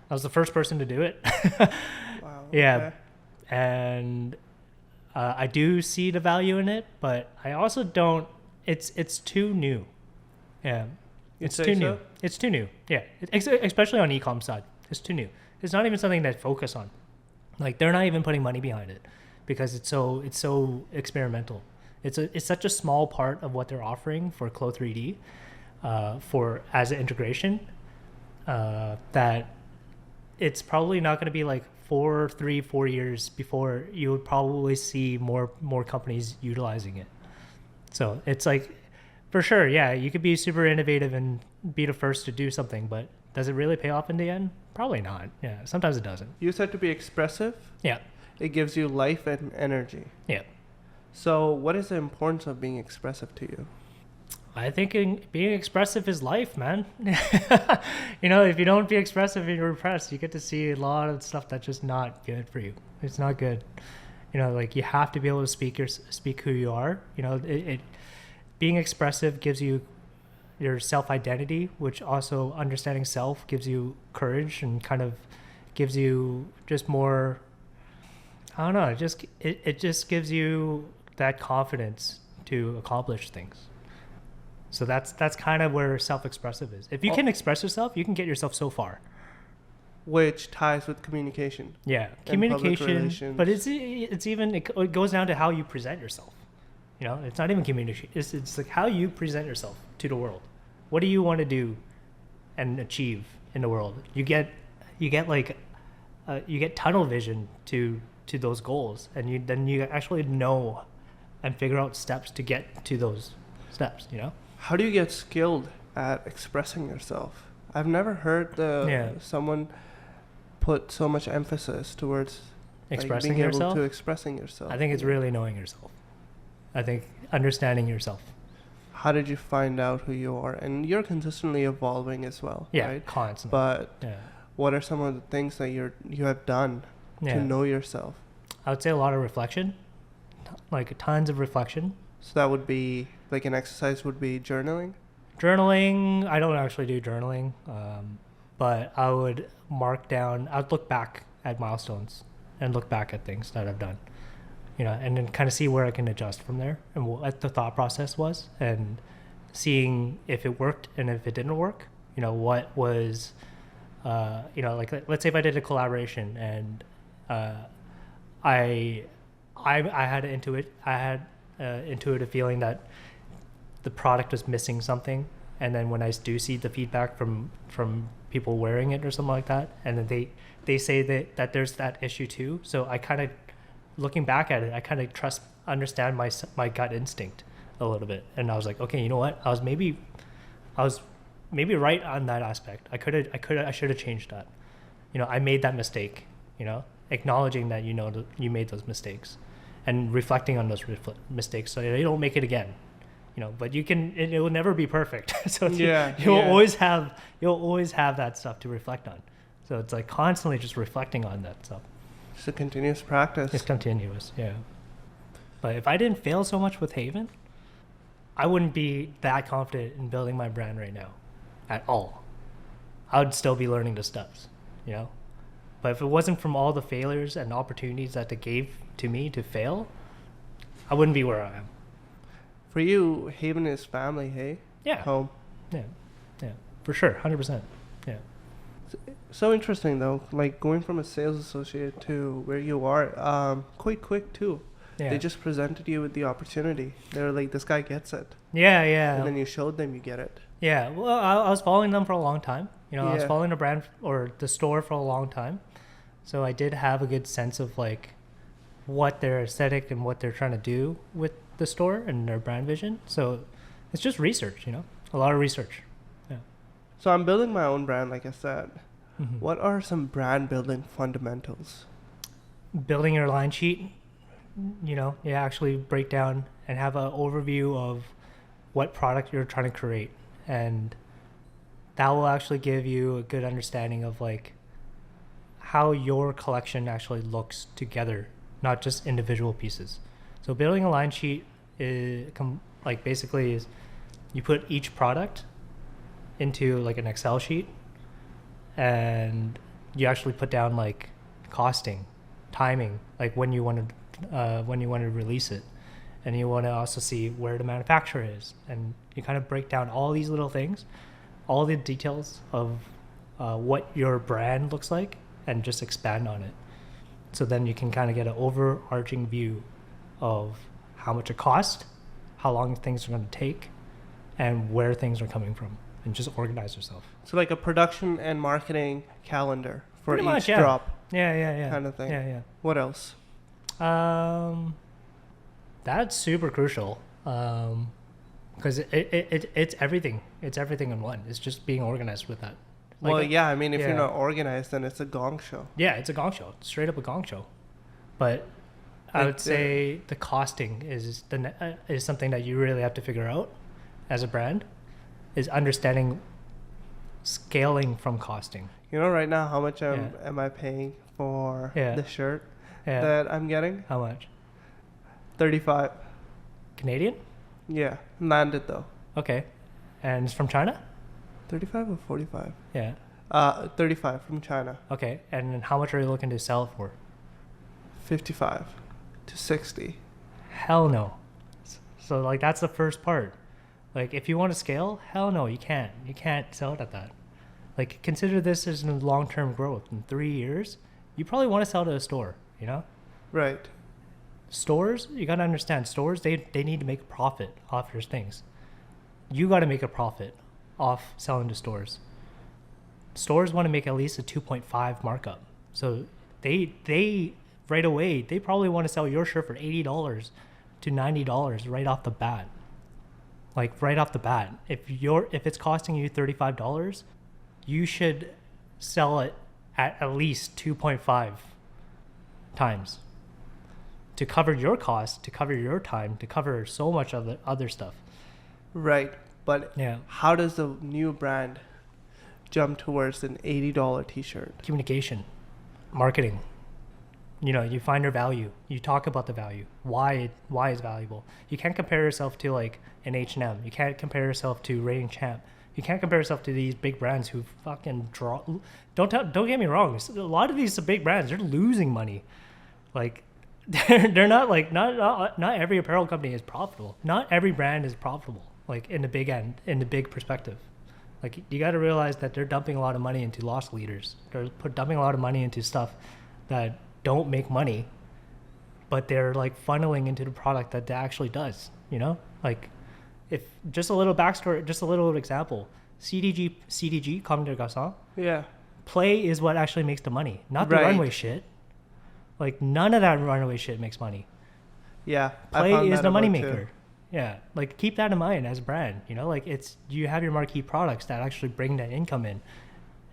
I was the first person to do it. Wow. Yeah. Okay. And I do see the value in it, but I also don't. It's too new. Yeah, it's too new. It's too new. Yeah, especially on e-com side, it's too new. It's not even something that focus on. Like they're not even putting money behind it because it's so experimental. It's such a small part of what they're offering for Clo3D for as an integration that it's probably not going to be like 4 years before you would probably see more companies utilizing it. So it's like, for sure, you could be super innovative and be the first to do something, but does it really pay off in the end? Probably not. Yeah, sometimes it doesn't. You said to be expressive. Yeah. It gives you life and energy. Yeah. So what is the importance of being expressive to you? I think being expressive is life, man. If you don't be expressive and you're repressed, you get to see a lot of stuff that's just not good for you. It's not good. Like you have to be able to speak who you are. Being expressive gives you your self-identity, which also understanding self gives you courage and kind of gives you just more, I don't know, it just gives you that confidence to accomplish things. So that's kind of where self-expressive is. If you can express yourself, you can get yourself so far. Which ties with communication. Yeah, communication. But it goes down to how you present yourself. It's not even communication. It's like how you present yourself to the world. What do you want to do and achieve in the world? You get tunnel vision to those goals, and then you actually know and figure out steps to get to those steps. How do you get skilled at expressing yourself? I've never heard someone put so much emphasis towards expressing being yourself. Able to expressing yourself. I think it's really knowing yourself. I think understanding yourself. how did you find out who you are? And you're consistently evolving as well, Yeah, right? constantly. But Yeah. what are some of the things that you have done Yeah. to know yourself? I would say a lot of reflection, like tons of reflection. So that would be like an exercise would be journaling. Journaling, I don't actually do journaling, but I would I'd look back at milestones and look back at things that I've done, and then kind of see where I can adjust from there and what the thought process was, and seeing if it worked and if it didn't work, what was, like let's say if I did a collaboration and I had intuitive feeling that the product was missing something, and then when I do see the feedback from people wearing it or something like that, and then they say that there's that issue too. So I kind of, looking back at it, I kind of understand my gut instinct a little bit, and I was like, okay, you know what? I was maybe right on that aspect. I should have changed that. I made that mistake. Acknowledging that you made those mistakes, and reflecting on those mistakes so you don't make it again. But it will never be perfect. So you'll always have that stuff to reflect on. So it's like constantly just reflecting on that stuff. It's a continuous practice. It's continuous, yeah. But if I didn't fail so much with Haven, I wouldn't be that confident in building my brand right now at all. I would still be learning the steps, But if it wasn't from all the failures and opportunities that they gave to me to fail, I wouldn't be where I am. For you, Haven is family, hey? Yeah. Home. Yeah, for sure, 100%. Yeah. So interesting though, like going from a sales associate to where you are, quite quick too. Yeah. They just presented you with the opportunity. They were like, this guy gets it. Yeah. And then you showed them you get it. Yeah, well, I was following them for a long time. I was Yeah. following the brand or the store for a long time. So I did have a good sense of like what their aesthetic and what they're trying to do with the store and their brand vision. So it's just research, a lot of research. Yeah. So I'm building my own brand, like I said. Mm-hmm. What are some brand building fundamentals? Building your line sheet, you actually break down and have an overview of what product you're trying to create. And that will actually give you a good understanding of like how your collection actually looks together, not just individual pieces. So building a line sheet is basically is you put each product into like an Excel sheet, and you actually put down like costing, timing, like when you want to release it, and you want to also see where the manufacturer is, and you kind of break down all these little things, all the details of what your brand looks like, and just expand on it. So then you can kind of get an overarching view of how much it costs, how long things are going to take, and where things are coming from, and just organize yourself. So like a production and marketing calendar for Pretty each much, yeah. drop. Yeah. Kind of thing. Yeah. What else? That's super crucial. Because it's everything. It's everything in one. It's just being organized with that. Well, yeah, I mean, if yeah. you're not organized, then it's a gong show. Yeah, it's a gong show. It's straight up a gong show. But I would say the costing is something that you really have to figure out as a brand, is understanding scaling from costing. Right now, how much am I paying for the shirt that I'm getting? How much? 35. Canadian? Yeah, landed though. Okay. And it's from China? 35 or 45? Yeah. 35 from China. Okay. And how much are you looking to sell it for? 55 to 60. Hell no. So like that's the first part. Like if you want to scale, hell no, you can't. You can't sell it at that. Like consider this as a long-term growth. In 3 years, you probably want to sell to a store, Right. Stores, you got to understand, stores, they need to make a profit off your things. You got to make a profit off selling to stores. Stores want to make at least a 2.5 markup. So they right away, they probably want to sell your shirt for $80 to $90 right off the bat. Like right off the bat. If it's costing you $35, you should sell it at least 2.5 times to cover your costs, to cover your time, to cover so much of the other stuff. Right. But Yeah. how does the new brand jump towards an $80 t-shirt? Communication, marketing. You find your value. You talk about the value. Why it's valuable. You can't compare yourself to like an H&M. You can't compare yourself to Rating Champ. You can't compare yourself to these big brands who fucking draw. Don't get me wrong. A lot of these big brands, they're losing money. Like, they're not like not every apparel company is profitable. Not every brand is profitable. Like in the big perspective. Like you got to realize that they're dumping a lot of money into loss leaders. They're dumping a lot of money into stuff that don't make money, but they're like funneling into the product that actually does. Like if just a little backstory, just a little example. CDG, Comme des Garçons. Yeah. Play is what actually makes the money, not the Right. runway shit. Like none of that runway shit makes money. Yeah. I Play found is that the money about maker. too. Yeah, like keep that in mind as a brand. Like you have your marquee products that actually bring that income in,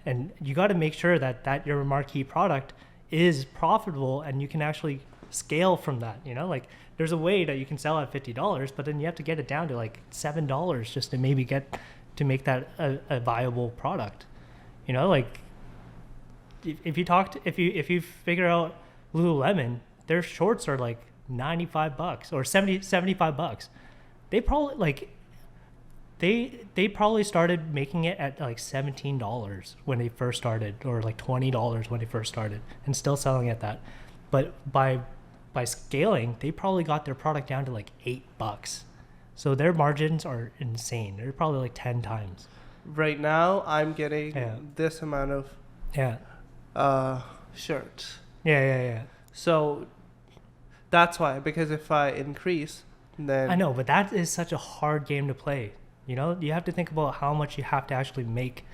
and you got to make sure that your marquee product is profitable and you can actually scale from that. Like there's a way that you can sell at $50, but then you have to get it down to like $7 just to maybe get to make that a viable product. Like if you figure out Lululemon, their shorts are like $95 or $75. They probably they probably started making it at like $17 when they first started, or like $20 when they first started, and still selling at that. But by scaling, they probably got their product down to like $8. So their margins are insane. They're probably like 10 times. Right now, I'm getting Yeah. this amount of shirts. Yeah. So that's why, because if I increase, then I know, but that is such a hard game to play. You have to think about how much you have to actually make.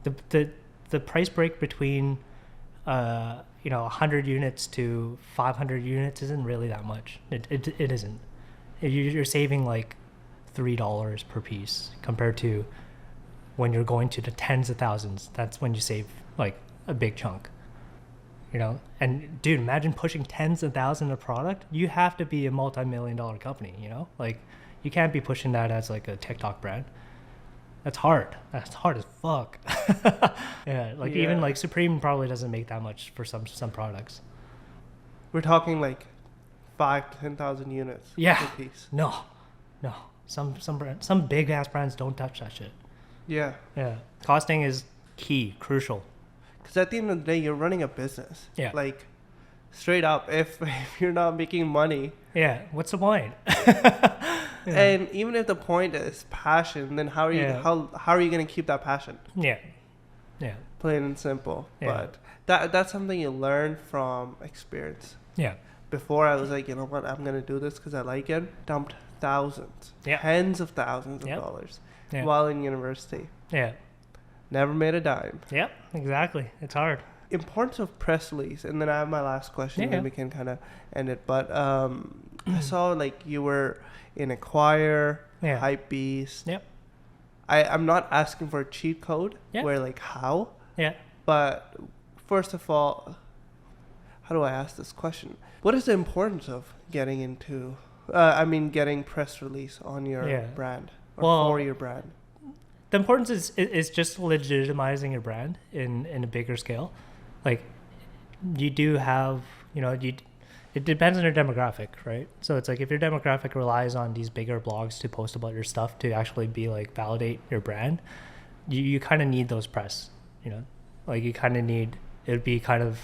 The price break between 100 units to 500 units isn't really that much. It isn't. You're saving like $3 per piece compared to when you're going to the tens of thousands. That's when you save like a big chunk. And dude, imagine pushing tens of thousands of product. You have to be a multi-million-dollar company. Like you can't be pushing that as like a TikTok brand. That's hard. That's hard as fuck. Yeah, like even like Supreme probably doesn't make that much for some products. we're talking like 5,000 to 10,000 units per piece. No. Some big ass brands don't touch that shit. Yeah. Costing is key, crucial. Because at the end of the day, you're running a business. Yeah. Like, straight up, if you're not making money. Yeah, what's the point? And even if the point is passion, then how are you how are you going to keep that passion? Yeah. Plain and simple. Yeah. But that's something you learn from experience. Yeah. Before I was like, you know what, I'm going to do this because I like it. Dumped thousands, tens of thousands of dollars while in university. Yeah. Never made a dime. Yep, exactly. It's hard. Importance of press release, and then I have my last question, and we can kind of end it. But I saw like you were in Acquire, Hypebeast. Yep. I'm not asking for a cheat code where like how. Yeah. But first of all, how do I ask this question? What is the importance of getting into? Getting press release on your brand or for your brand. The importance is just legitimizing your brand in a bigger scale. Like you do have, it depends on your demographic, right? So it's like if your demographic relies on these bigger blogs to post about your stuff to actually be like validate your brand, you kind of need those press, like you kind of need, it would be kind of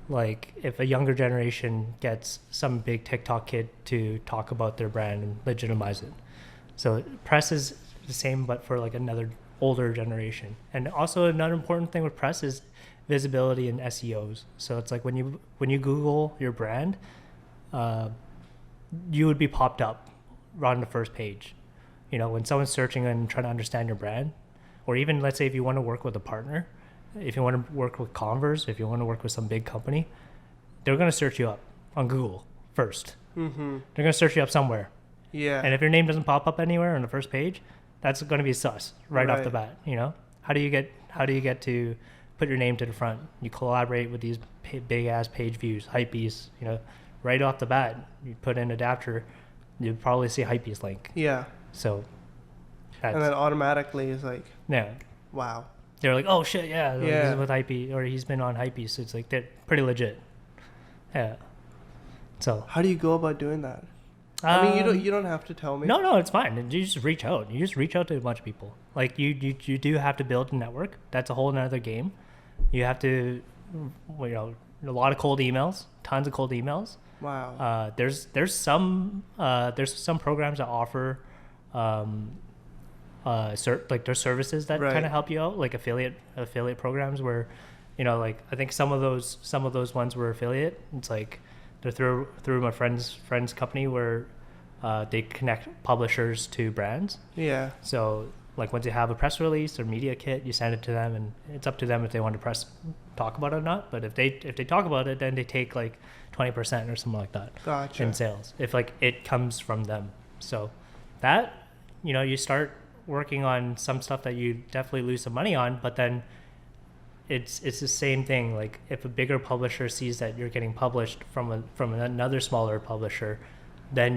like if a younger generation gets some big TikTok kid to talk about their brand and legitimize it. So press is the same, but for like another older generation. And also another important thing with press is visibility and SEOs. So it's like when you Google your brand, you would be popped up right on the first page. When someone's searching and trying to understand your brand, or even let's say if you want to work with a partner, if you want to work with Converse, if you want to work with some big company, they're going to search you up on Google first. Mm-hmm. They're going to search you up somewhere. Yeah. And if your name doesn't pop up anywhere on the first page, that's going to be sus right off the bat. How do you get to put your name to the front? You collaborate with these big ass page views, Hypebeast. Right off the bat, you put in adapture, you'd probably see Hypebeast link. Yeah. So And then automatically it's like, yeah. wow. They're like, oh shit, yeah, like, Yeah. he's with Hype, or he's been on Hype, so it's like they're pretty legit. Yeah. So How do you go about doing that? I mean, you don't have to tell me. No, it's fine. You just reach out. You just reach out to a bunch of people. Like you do have to build a network. That's a whole nother game. You have to, a lot of cold emails, tons of cold emails. Wow. There's some programs that offer, like there's services that Right. kind of help you out, like affiliate programs where, like I think some of those ones were affiliate. It's like they're through my friend's company where they connect publishers to brands. Yeah. So like once you have a press release or media kit, you send it to them, and it's up to them if they want to talk about it or not. But if they talk about it, then they take like 20% or something like that Gotcha. in sales if like it comes from them. So that you start working on some stuff that you definitely lose some money on, but then it's the same thing. Like if a bigger publisher sees that you're getting published from another smaller publisher, then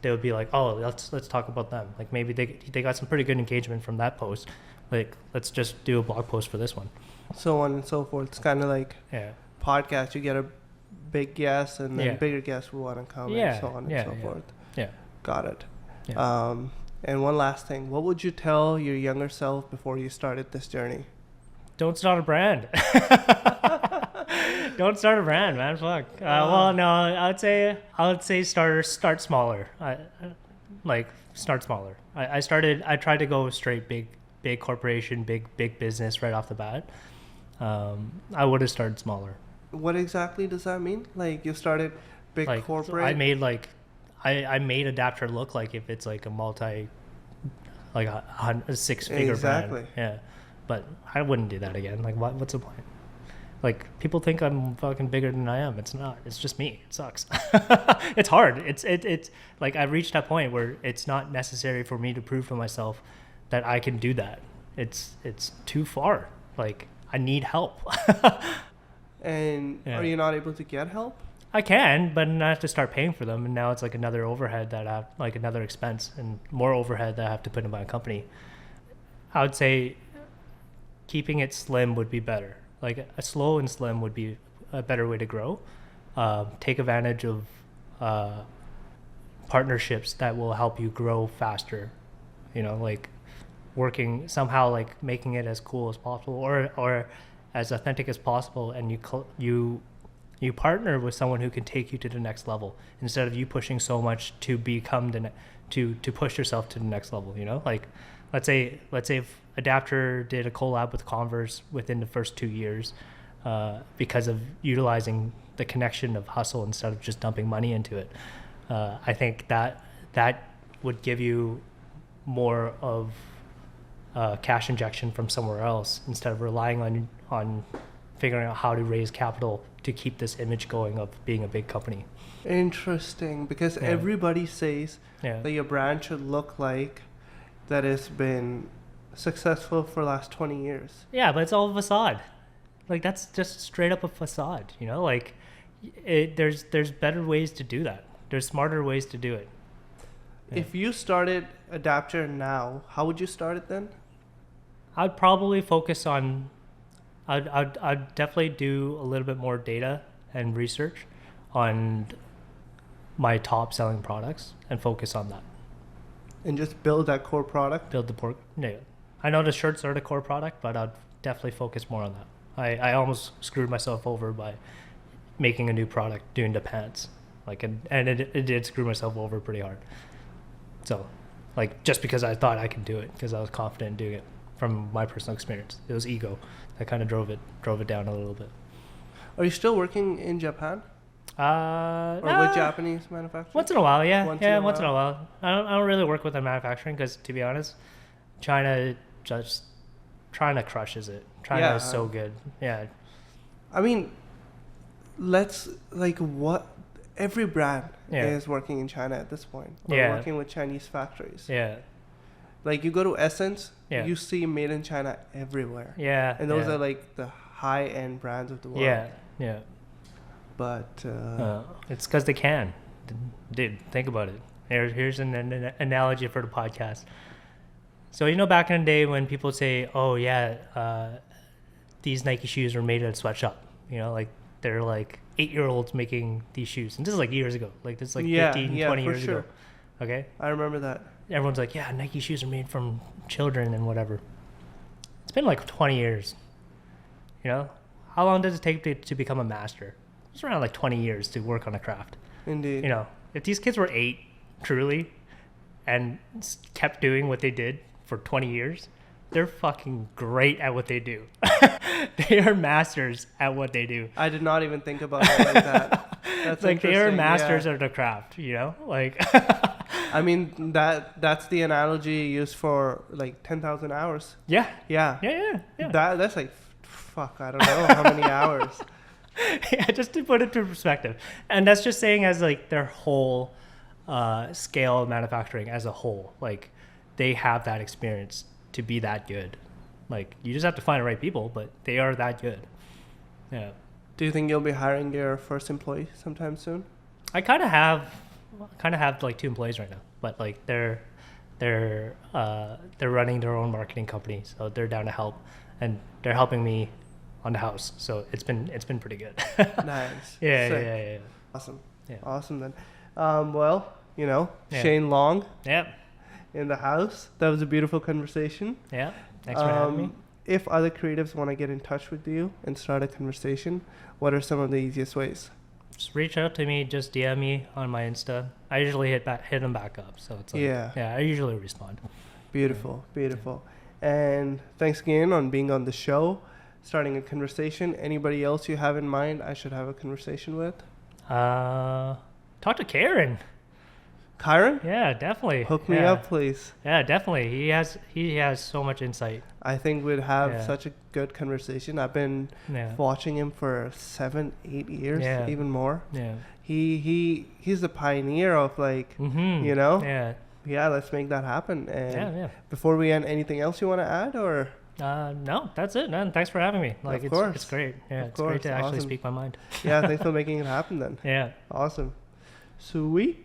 they'll be like, oh, let's talk about them. Like maybe they got some pretty good engagement from that post. Like let's just do a blog post for this one. So on and so forth. It's kind of like podcast. You get a big guest, and then bigger guests will want to come, and so on and so forth. Yeah. Got it. Yeah. And one last thing. What would you tell your younger self before you started this journey? Don't start a brand. Don't start a brand, man. Fuck. Well, no, I would say start smaller. Start smaller. I tried to go straight big corporation, big business right off the bat. I would have started smaller. What exactly does that mean? Like you started big corporate? I made Adapture look like if it's like a six-figure brand. Yeah. But I wouldn't do that again. Like, what's the point? Like, people think I'm fucking bigger than I am. It's not. It's just me. It sucks. It's hard. It's like I've reached that point where it's not necessary for me to prove to myself that I can do that. It's too far. Like, I need help. And are you not able to get help? I can, but then I have to start paying for them, and now it's like another overhead that I have, like another expense and more overhead that I have to put in my company. I would say keeping it slim would be better. Like a slow and slim would be a better way to grow. Take advantage of partnerships that will help you grow faster. Like working somehow, like making it as cool as possible or as authentic as possible, and you partner with someone who can take you to the next level instead of you pushing so much to become to push yourself to the next level. Like let's say if Adapture did a collab with Converse within the first 2 years because of utilizing the connection of hustle instead of just dumping money into it. I think that would give you more of cash injection from somewhere else instead of relying on figuring out how to raise capital to keep this image going of being a big company. Interesting, because everybody says that your brand should look like that it's been successful for the last 20 years. Yeah, but it's all a facade. Like that's just straight up a facade, like there's better ways to do that. There's smarter ways to do it. Yeah. If you started Adapture now, how would you start it then? I'd probably focus on I'd definitely do a little bit more data and research on my top selling products and focus on that. And just build that core product? I know the shirts are the core product, but I'd definitely focus more on that. I almost screwed myself over by making a new product, doing the pants. And it did screw myself over pretty hard. So, just because I thought I could do it, because I was confident in doing it from my personal experience. It was ego that kind of drove it down a little bit. Are you still working in Japan? Or with Japanese manufacturers? Once in a while, yeah. Once in a while. I don't really work with the manufacturing because, to be honest, China crushes it. China is so good. Yeah. I mean, every brand is working in China at this point. We're working with Chinese factories. Yeah. Like you go to Essence, you see made in China everywhere. Yeah. And those are like the high-end brands of the world. Yeah. But it's because they can. Dude, think about it. Here's an analogy for the podcast. So, you know, back in the day when people say, oh, yeah, these Nike shoes were made at a sweatshop, you know, like they're like 8-year-olds making these shoes. And this is like years ago. Like this is like 15, 20 years ago. Okay. I remember that. Everyone's like, yeah, Nike shoes are made from children and whatever. It's been like 20 years. You know, how long does it take to become a master? It's around like 20 years to work on a craft. Indeed. You know, if these kids were 8, truly, and kept doing what they did for 20 years, they're fucking great at what they do. They are masters at what they do. I did not even think about it like that. That's like they are masters yeah. of the craft, you know? Like I mean that's the analogy used for like 10,000 hours. Yeah. Yeah. Yeah. That's like fuck, I don't know how many hours. Yeah, just to put it to perspective. And that's just saying as like their whole scale of manufacturing as a whole. Like they have that experience to be that good. Like you just have to find the right people, but they are that good. Yeah. Do you think you'll be hiring your first employee sometime soon? I kind of have like 2 employees right now, but like they're running their own marketing company, so they're down to help, and they're helping me on the house. So it's been pretty good. Nice. Yeah. Awesome. Yeah. Awesome then. Well, you know, Yeah. Shane Long Yeah. in the house. That was a beautiful conversation. Yeah. Thanks for having me. If other creatives want to get in touch with you and start a conversation, what are some of the easiest ways? Just reach out to me. Just DM me on my Insta. I usually hit them back up. So it's like, Yeah. I usually respond. Beautiful. And thanks again on being on the show, starting a conversation. Anybody else you have in mind I should have a conversation with? Talk to Karen. Kyron? Yeah, definitely. Hook me up, please. Yeah, definitely. He has so much insight. I think we'd have such a good conversation. I've been watching him for 7-8 years, even more. Yeah. He's a pioneer of like, you know? Yeah, let's make that happen. And before we end, anything else you want to add or? No, that's it, man. Thanks for having me. Like, of course. It's great. Yeah, it's great to actually speak my mind. Yeah, thanks for making it happen then. Yeah. Awesome. Sweet.